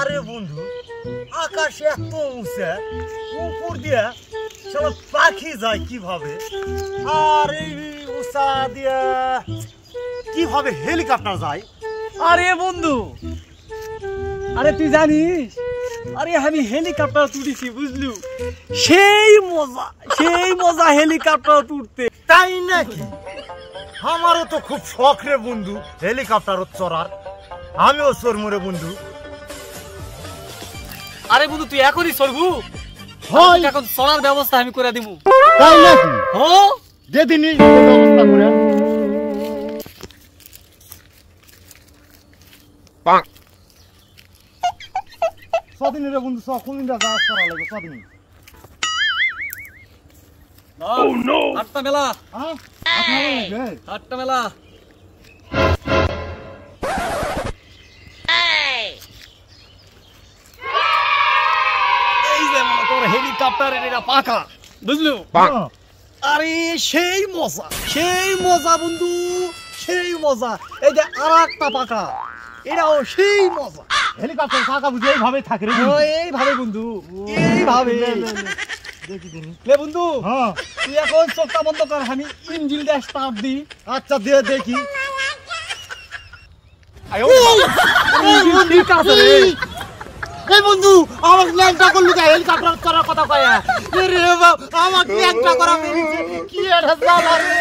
আরে বন্ধু, আকাশে এত উঁচা, উপর দিয়া শালা পাখি যায় কিভাবে? আর এই উঁচা দিয়া কিভাবে হেলিকপ্টার যায়? আরে বন্ধু, আরে তুই জানিস, আরে আমি হেলিকপ্টার উঠেছি বুঝলু, সেই মজা হেলিকপ্টার উঠতে। তাই নাকি? আমারও তো খুব শখ রে বন্ধু হেলিকপ্টার চড়ার, আমিও চড়বো রে বন্ধু। আরে বন্ধু তুই এখনই চড়বু? হয়, এখন চড়ার ব্যবস্থা আমি করে দিব। তাই নাকি? ও যেদিনই ব্যবস্থা করে স্বাধীন রে বন্ধু, কোনদিনটা গাছ করা লাগবে স্বাধীন। আটটা মেলা, হ্যাঁ আপনার লাগবে আটটা মেলা। এই যে মনে তোর হেলিকপ্টারের এটা পাখা বুঝলু। আরে সেই মজা বন্ধু, সেই মজা। এই যে আর একটা পাখা, এটাও সেই মজা। হেলিকপ্টার পাকা বুঝে এইভাবে থাকে রে বন্ধু। এইভাবে বন্ধু, এইভাবে দেখি দিন লে বন্ধু। হ্যাঁ তুই এখন চোখটা বন্ধ কর, আমি ইঞ্জিনটা স্টার্ট দিই। আচ্ছা দিয়ে দেখি। ঠিক আছে রে। এই বন্ধু আমাকে ল্যাংটা করলু কে? হেলিকপ্টার করার কথা কয় রে বাবা, আমাকে ল্যাংটা করা মেরেছে কি এটা জ্বালা রে।